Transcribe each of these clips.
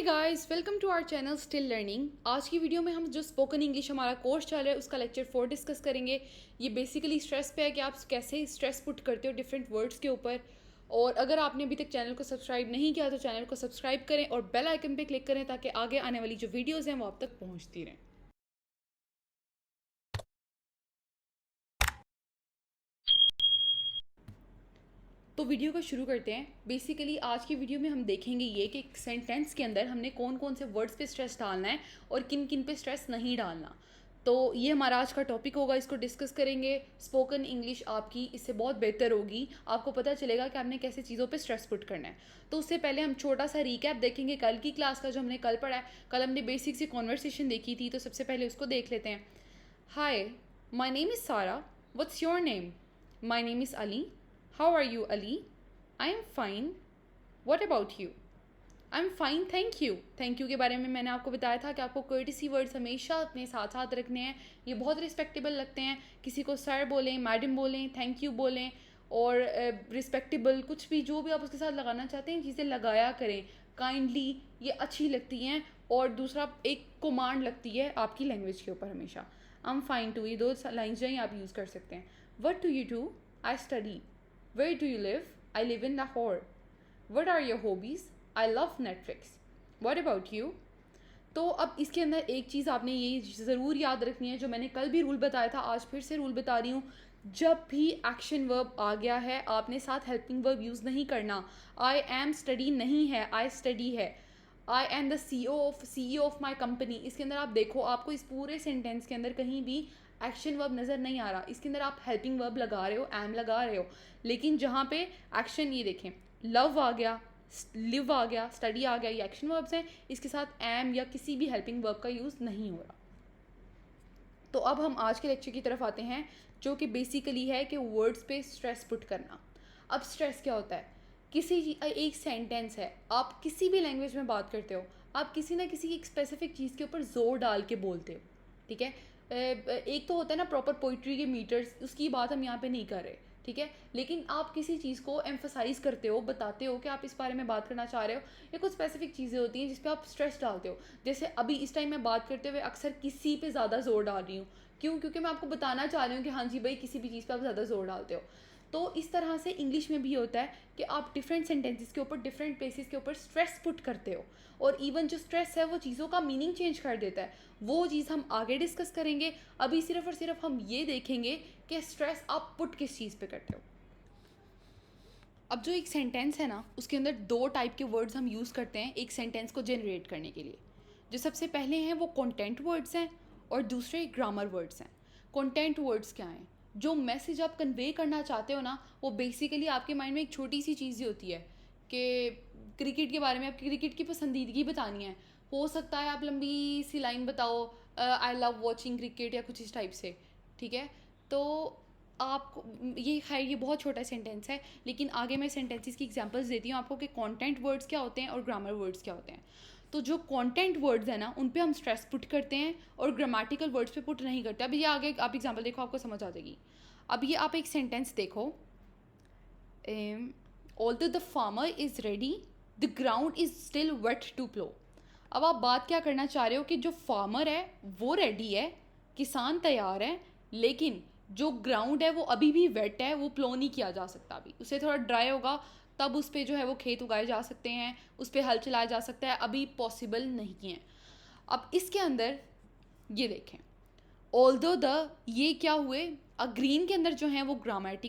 Guys, welcome to our channel still learning. आज की video में हम जो स्पोकन इंग्लिश हमारा कोर्स चल रहा है उसका लेक्चर 4 डिस्कस करेंगे। ये बेसिकली स्ट्रेस पे है कि आप कैसे स्ट्रेस पुट करते हो डिफरेंट वर्ड्स के ऊपर। और अगर आपने अभी तक चैनल को सब्सक्राइब नहीं किया तो चैनल को सब्सक्राइब करें और बेल आइकन पे क्लिक करें ताकि आगे आने वाली जो वीडियोज़ हैं वो आप तक पहुँचती रहें। तो वीडियो को शुरू करते हैं। बेसिकली आज की वीडियो में हम देखेंगे ये कि एक सेंटेंस के अंदर हमने कौन कौन से वर्ड्स पे स्ट्रेस डालना है और किन किन पे स्ट्रेस नहीं डालना। तो ये हमारा आज का टॉपिक होगा, इसको डिस्कस करेंगे। स्पोकन इंग्लिश आपकी इससे बहुत बेहतर होगी, आपको पता चलेगा कि आपने कैसे चीज़ों पे स्ट्रेस पुट करना है। तो उससे पहले हम छोटा सा रिकैप देखेंगे कल की क्लास का जो हमने कल पढ़ा है। कल हमने बेसिक सी कॉन्वर्सेशन देखी थी, तो सबसे पहले उसको देख लेते हैं। हाय, माई नेम इज़ सारा, what's your name? My name is Ali. How are you, Ali? I am fine. What about you? I am fine, thank you. Thank you के बारे में मैंने आपको बताया था कि आपको कर्टिसी वर्ड्स हमेशा अपने साथ साथ रखने हैं। ये बहुत रिस्पेक्टेबल लगते हैं। किसी को सर बोलें, मैडम बोलें, थैंक यू बोलें और रिस्पेक्टेबल कुछ भी जो भी आप उसके साथ लगाना चाहते हैं चीज़ें लगाया करें। काइंडली ये अच्छी लगती हैं। और दूसरा एक कमांड लगती है आपकी लैंग्वेज के ऊपर हमेशा। आई एम फाइन टू, ये दो लाइन्स जो हैं आप यूज़ कर सकते हैं। What do you do? I study. Where do you live? I live in Lahore. What are your hobbies? I love Netflix. What about you? तो अब इसके अंदर एक चीज़ आपने ये ज़रूर याद रखनी है, जो मैंने कल भी रूल बताया था, आज फिर से रूल बता रही हूँ। जब भी एक्शन वर्ब आ गया है आपने साथ हेल्पिंग वर्ब यूज़ नहीं करना। आई एम स्टडी नहीं है, आई स्टडी है। I am the CEO of my company, इसके अंदर आप देखो आपको इस पूरे सेंटेंस के अंदर कहीं भी एक्शन वर्ब नज़र नहीं आ रहा। इसके अंदर आप हेल्पिंग वर्ब लगा रहे हो, एम लगा रहे हो, लेकिन जहाँ पे एक्शन, ये देखें, लव आ गया, लिव आ गया, स्टडी आ गया, ये एक्शन वर्ब्स हैं। इसके साथ एम या किसी भी हेल्पिंग वर्ब का यूज़ नहीं हो रहा। तो अब हम आज के लेक्चर की तरफ आते हैं, जो कि बेसिकली है कि वर्ड्स पे स्ट्रेस पुट करना। अब स्ट्रेस क्या होता है? किसी एक सेंटेंस है, आप किसी भी लैंग्वेज में बात करते हो, आप किसी ना किसी एक स्पेसिफिक चीज़ के ऊपर जोर डाल के बोलते हो, ठीक है। एक तो होता है ना प्रॉपर पोइट्री के मीटर्स, उसकी बात हम यहाँ पे नहीं कर रहे, ठीक है। लेकिन आप किसी चीज़ को एम्फोसाइज करते हो, बताते हो कि आप इस बारे में बात करना चाह रहे हो, या कुछ स्पेसिफिक चीज़ें होती हैं जिस पे आप स्ट्रेस डालते हो। जैसे अभी इस टाइम मैं बात करते हुए अक्सर किसी पे ज़्यादा जोर डाल रही हूँ। क्यों? क्योंकि मैं आपको बताना चाह रही हूँ कि हाँ जी भाई, किसी भी चीज़ पे आप ज़्यादा जोर डालते हो। तो इस तरह से इंग्लिश में भी होता है कि आप डिफरेंट सेंटेंसेस के ऊपर, डिफरेंट प्लेसेस के ऊपर स्ट्रेस पुट करते हो, और इवन जो स्ट्रेस है वो चीज़ों का मीनिंग चेंज कर देता है। वो चीज़ हम आगे डिस्कस करेंगे। अभी सिर्फ और सिर्फ हम ये देखेंगे कि स्ट्रेस आप पुट किस चीज़ पे करते हो। अब जो एक सेंटेंस है ना, उसके अंदर दो टाइप के वर्ड्स हम यूज़ करते हैं एक सेंटेंस को जनरेट करने के लिए। जो सबसे पहले हैं वो कंटेंट वर्ड्स हैं और दूसरे ग्रामर वर्ड्स हैं। कंटेंट वर्ड्स क्या हैं? जो मैसेज आप कन्वे करना चाहते हो ना, वो बेसिकली आपके माइंड में एक छोटी सी चीज़ ही होती है कि क्रिकेट के बारे में आपकी क्रिकेट की पसंदीदगी बतानी है। हो सकता है आप लंबी सी लाइन बताओ, आई लव वॉचिंग क्रिकेट या कुछ इस टाइप से, ठीक है। तो आपको ये खैर ये बहुत छोटा सेंटेंस है, लेकिन आगे मैं सेंटेंसेस की एग्जांपल्स देती हूँ आपको कि कंटेंट वर्ड्स क्या होते हैं और ग्रामर वर्ड्स क्या होते हैं। तो जो कंटेंट वर्ड्स हैं ना, उन पे हम स्ट्रेस पुट करते हैं और ग्रामेटिकल वर्ड्स पे पुट नहीं करते। अभी ये आगे आप एग्जांपल देखो, आपको समझ आ जाएगी। अब ये आप एक सेंटेंस देखो, although the farmer is ready, the ground is still wet to plough. अब आप बात क्या करना चाह रहे हो कि जो फार्मर है वो रेडी है, किसान तैयार है, लेकिन जो ग्राउंड है वो अभी भी वेट है, वो प्लो नहीं किया जा सकता। अभी उसे थोड़ा ड्राई होगा तब उस पर जो है वो खेत उगाए जा सकते हैं, उस पर हल चलाया जा सकता है, अभी पॉसिबल नहीं है। अब इसके अंदर ये देखें, ऑल्दो द, ये क्या हुए, ग्रीन के अंदर जो हैं वो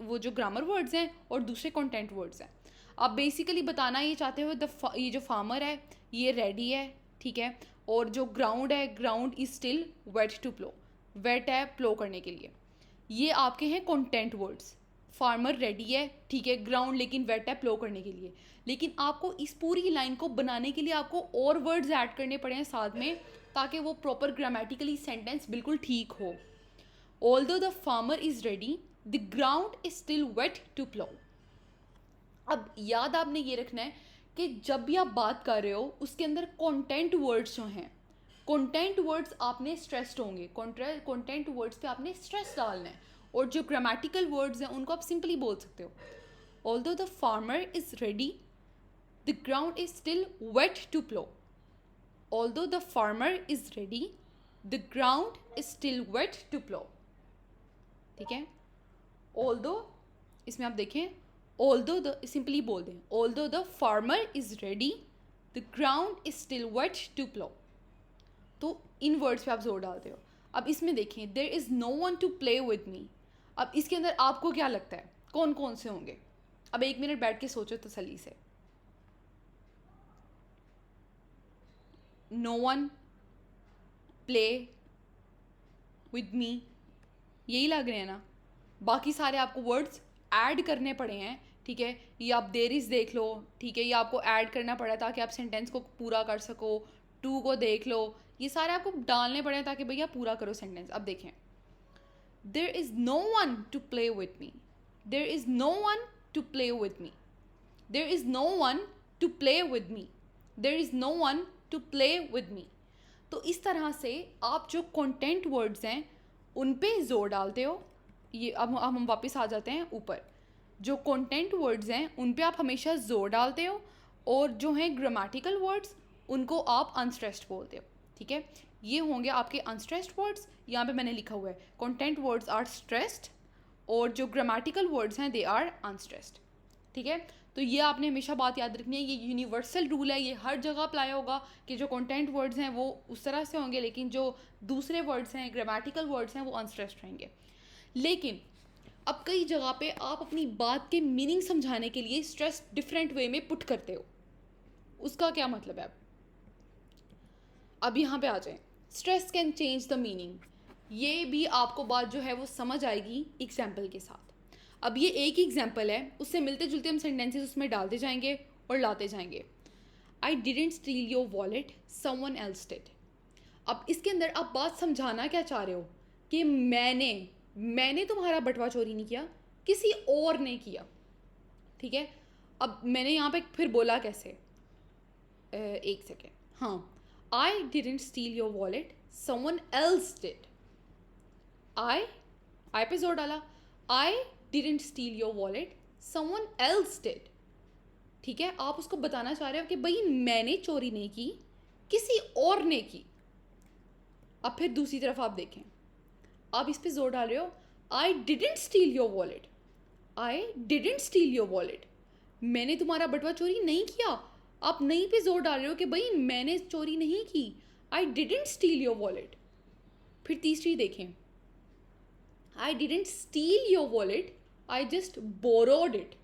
वो जो ग्रामर वर्ड्स हैं और दूसरे कंटेंट वर्ड्स हैं। आप बेसिकली बताना ये चाहते हो ये जो फार्मर है ये रेडी है, ठीक है, और जो ग्राउंड है, ground is still wet to plough, wet है प्लो करने के लिए। ये आपके हैं कंटेंट वर्ड्स। फार्मर रेडी है, ठीक है, ग्राउंड लेकिन वेट है प्लो करने के लिए। लेकिन आपको इस पूरी लाइन को बनाने के लिए आपको और वर्ड्स ऐड करने पड़े हैं साथ में, ताकि वो प्रॉपर ग्रामेटिकली सेंटेंस बिल्कुल ठीक हो। Although the farmer is ready, the ground is still wet to plough. अब याद आपने ये रखना है कि जब भी आप बात कर रहे हो उसके अंदर कंटेंट वर्ड्स जो हैं, कंटेंट वर्ड्स आपने स्ट्रेस्ड होंगे, कंटेंट वर्ड्स पे आपने स्ट्रेस डालना है। और जो ग्रामेटिकल वर्ड्स हैं उनको आप सिंपली बोल सकते हो, although the farmer is ready, the ground is still wet to plough. Although the farmer is ready, the ground is still wet to plough. ठीक है, ऑल्दो, इसमें आप देखें, ऑल्दो द, सिंपली बोल दें, although the farmer is ready, the ground is still wet to plough. तो इन words पे आप जोर डालते हो। अब इसमें देखें, there is no one to play with me. अब इसके अंदर आपको क्या लगता है कौन कौन से होंगे? अब 1 मिनट बैठ के सोचो तसल्ली से। No one, play, with me, यही लग रहे हैं ना। बाकी सारे आपको वर्ड्स ऐड करने पड़े हैं। ठीक है, ये आप देयर इज़ देख लो। ठीक है, ये आपको ऐड करना पड़ा ताकि आप सेंटेंस को पूरा कर सको। टू को देख लो, ये सारे आपको डालने पड़े ताकि भैया पूरा करो सेंटेंस। अब देखें, there is no one to play with me, there is no one to play with me, there is no one to play with me, there is no one to play with me. तो इस तरह से आप जो content words हैं उन पे जोर डालते हो। ये अब हम वापस आ जाते हैं ऊपर। जो कंटेंट वर्ड्स हैं उन पे आप हमेशा जोर डालते हो, और जो हैं ग्रामेटिकल वर्ड्स उनको आप अनस्ट्रेस्ड बोलते हो। ठीक है, ये होंगे आपके अनस्ट्रेस्ड वर्ड्स। यहाँ पे मैंने लिखा हुआ है कंटेंट वर्ड्स आर स्ट्रेस्ड, और जो ग्रामेटिकल वर्ड्स हैं दे आर अनस्ट्रेस्ड। ठीक है, तो ये आपने हमेशा बात याद रखनी है। ये यूनिवर्सल रूल है, ये हर जगह अप्लाई होगा कि जो कंटेंट वर्ड्स हैं वो उस तरह से होंगे, लेकिन जो दूसरे वर्ड्स हैं, ग्रामेटिकल वर्ड्स हैं, वो अनस्ट्रेस्ड रहेंगे। लेकिन अब कई जगह पे आप अपनी बात के मीनिंग समझाने के लिए स्ट्रेस डिफरेंट वे में पुट करते हो। उसका क्या मतलब है? अब यहाँ पे आ जाए, stress can change the meaning. ये भी आपको बात जो है वो समझ आएगी एग्जाम्पल के साथ। अब ये एक एग्जाम्पल है, उससे मिलते जुलते हम सेंटेंसेस उसमें डालते जाएंगे और लाते जाएंगे। आई didn't steal your wallet, someone else did. अब इसके अंदर आप बात समझाना क्या चाह रहे हो कि मैंने तुम्हारा बटवा चोरी नहीं किया, किसी और ने किया। ठीक है, अब मैंने यहाँ पे फिर बोला कैसे, एक सेकेंड, हाँ, I didn't steal your wallet, someone else did. I पे जोर डाला, I didn't steal your wallet, someone else did. ठीक है, आप उसको बताना चाह रहे हो कि भाई मैंने चोरी नहीं की, किसी और ने की। अब फिर दूसरी तरफ आप देखें, आप इस पे जोर डाल रहे हो, आई didn't steal your wallet, I didn't steal your wallet, मैंने तुम्हारा बटवा चोरी नहीं किया। आप नहीं पे जोर डाल रहे हो कि भाई मैंने चोरी नहीं की, आई डिडेंट स्टील योर वॉलेट। फिर तीसरी देखें, आई didn't steal your wallet, I just borrowed it.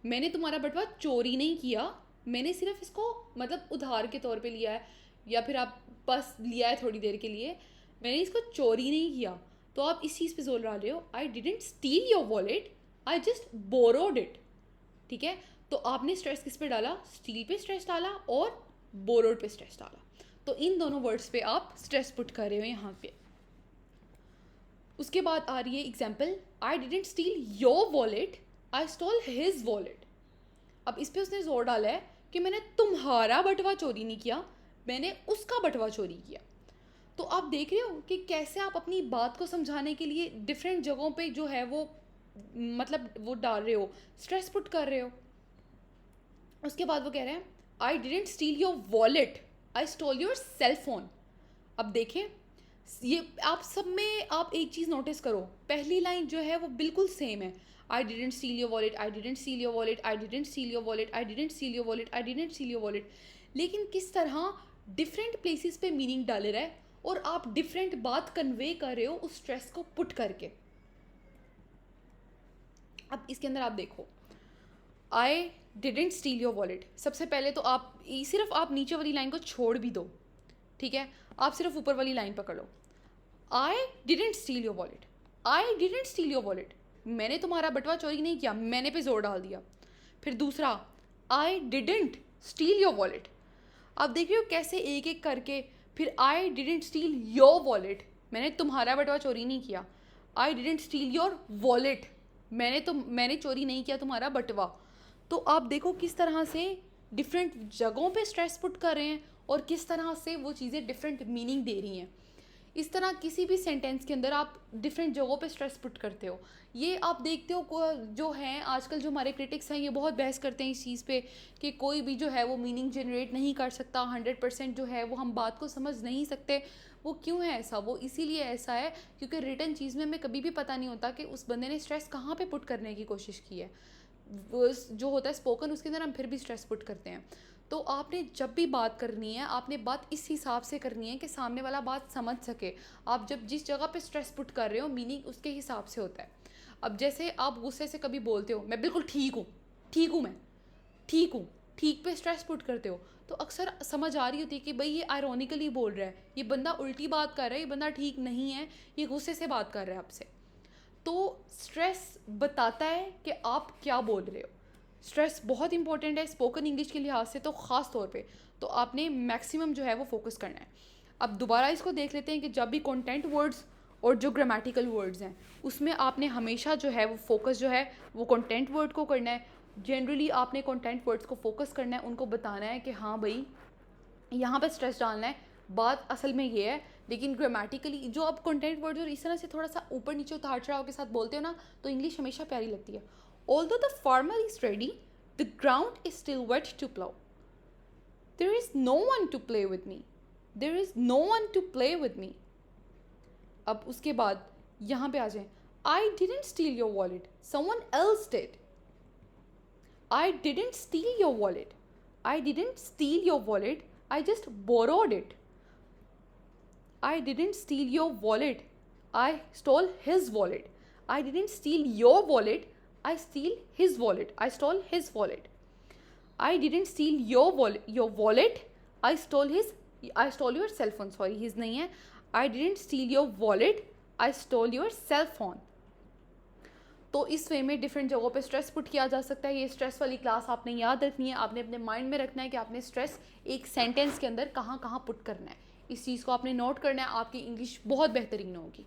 मैंने तुम्हारा बटवा चोरी नहीं किया, मैंने सिर्फ इसको मतलब उधार के तौर पे लिया है, या फिर आप बस लिया है थोड़ी देर के लिए, मैंने इसको चोरी नहीं किया। तो आप इस चीज़ पे जोर डाल रहे हो, आई didn't steal your wallet, I just borrowed it. ठीक है, तो आपने स्ट्रेस किस पे डाला? स्टील पे स्ट्रेस डाला और बोरोड पे स्ट्रेस डाला। तो इन दोनों वर्ड्स पे आप स्ट्रेस पुट कर रहे हो यहाँ पे। उसके बाद आ रही है example, I didn't steal your wallet, I stall his wallet. अब इस पे उसने जोर डाला है कि मैंने तुम्हारा बटवा चोरी नहीं किया, मैंने उसका बटवा चोरी किया। तो आप देख रहे हो कि कैसे आप अपनी बात को समझाने के लिए डिफरेंट जगहों पे जो है वो मतलब वो डाल रहे हो, स्ट्रेस पुट कर रहे हो। उसके बाद वो कह रहे हैं, I didn't steal your wallet, I stole your cell phone. अब देखें, ये आप सब में आप एक चीज़ नोटिस करो, पहली लाइन जो है वो बिल्कुल सेम है, आई didn't steal your wallet, I didn't steal your wallet, I didn't steal your wallet, I didn't steal your wallet, I didn't steal your wallet. लेकिन किस तरह डिफरेंट प्लेसेस पे मीनिंग डाले रहे और आप डिफरेंट बात कन्वे कर रहे हो उस स्ट्रेस को पुट करके। अब इसके अंदर आप देखो, आई डिडेंट स्टील योर वॉलेट, सबसे पहले तो आप सिर्फ आप नीचे वाली लाइन को छोड़ भी दो। ठीक है, आप सिर्फ ऊपर वाली लाइन पकड़ लो, I didn't steal your wallet, I didn't steal your wallet, मैंने तुम्हारा बटवा चोरी नहीं किया, मैंने पे जोर डाल दिया। फिर दूसरा, आई डिडेंट स्टील योर वॉलेट। आप देख रहे हो कैसे एक एक करके, फिर आई डिडेंट स्टील योर वॉलेट, मैंने तुम्हारा बटवा चोरी नहीं किया, आई डिडेंट स्टील योर वॉलेट, मैंने चोरी नहीं किया तुम्हारा बटवा। तो आप देखो किस तरह से डिफरेंट जगहों पे स्ट्रेस पुट कर रहे हैं और किस तरह से वो चीज़ें डिफरेंट मीनिंग दे रही हैं। इस तरह किसी भी सेंटेंस के अंदर आप डिफरेंट जगहों पे स्ट्रेस पुट करते हो। ये आप देखते हो जो हैं आजकल जो हमारे क्रिटिक्स हैं ये बहुत बहस करते हैं इस चीज़ पे कि कोई भी जो है वो मीनिंग जनरेट नहीं कर सकता, 100% जो है वो हम बात को समझ नहीं सकते। वो क्यों है ऐसा? वो इसीलिए ऐसा है क्योंकि रिटन चीज़ में हमें कभी भी पता नहीं होता कि उस बंदे ने स्ट्रेस कहाँ पे पुट करने की कोशिश की है। वो जो होता है स्पोकन, उसके अंदर हम फिर भी स्ट्रेस पुट करते हैं। तो आपने जब भी बात करनी है, आपने बात इस हिसाब से करनी है कि सामने वाला बात समझ सके। आप जब जिस जगह पे स्ट्रेस पुट कर रहे हो, मीनिंग उसके हिसाब से होता है। अब जैसे आप गुस्से से कभी बोलते हो मैं बिल्कुल ठीक हूँ, ठीक हूँ, मैं ठीक हूँ, ठीक पे स्ट्रेस पुट करते हो, तो अक्सर समझ आ रही होती है कि भाई ये आयरॉनिकली बोल रहा है, ये बंदा उल्टी बात कर रहा है, ये बंदा ठीक नहीं है, ये गुस्से से बात कर रहा है आपसे। तो स्ट्रेस बताता है कि आप क्या बोल रहे हो। स्ट्रेस बहुत इंपॉर्टेंट है स्पोकन इंग्लिश के लिहाज से, तो ख़ास तौर पे तो आपने मैक्सिमम जो है वो फोकस करना है। अब दोबारा इसको देख लेते हैं कि जब भी कंटेंट वर्ड्स और जो ग्रामेटिकल वर्ड्स हैं उसमें आपने हमेशा जो है वो फोकस जो है वो कंटेंट वर्ड को करना है। जनरली आपने कंटेंट वर्ड्स को फोकस करना है, उनको बताना है कि हाँ भाई यहाँ पे स्ट्रेस डालना है, बात असल में ये है। लेकिन ग्रामेटिकली जो आप कंटेंट वर्ड्स और इस तरह से थोड़ा सा ऊपर नीचे उतार चढ़ाव के साथ बोलते हो ना, तो इंग्लिश हमेशा प्यारी लगती है। Although the farmer is ready, the ground is still wet to plough, there is no one to play with me, there is no one to play with me. अब उसके बाद यहाँ पे आ जाए, I didn't steal your wallet, someone else did. I didn't steal your wallet. I didn't steal your wallet. I just borrowed it. I didn't steal your wallet. I stole his wallet. I didn't steal your wallet. I steal his wallet. I stole his wallet. I didn't steal your wallet. I stole your cell phone. Sorry, his नहीं है. I didn't steal your wallet. I stole your cell phone. तो इस वे में different जगहों पे stress put किया जा सकता है। ये स्ट्रेस वाली क्लास आपने याद रखनी है, आपने अपने माइंड में रखना है कि आपने स्ट्रेस एक सेंटेंस के अंदर कहाँ कहाँ पुट करना है। इस चीज़ को आपने नोट करना है, आपकी इंग्लिश बहुत बेहतरीन होगी।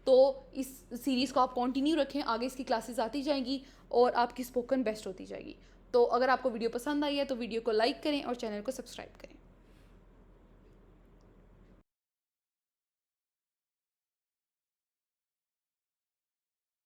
तो इस सीरीज़ को आप कंटिन्यू रखें, आगे इसकी क्लासेस आती जाएंगी और आपकी स्पोकन बेस्ट होती जाएगी। तो अगर आपको वीडियो पसंद आई है तो वीडियो को लाइक करें और चैनल को सब्सक्राइब करें।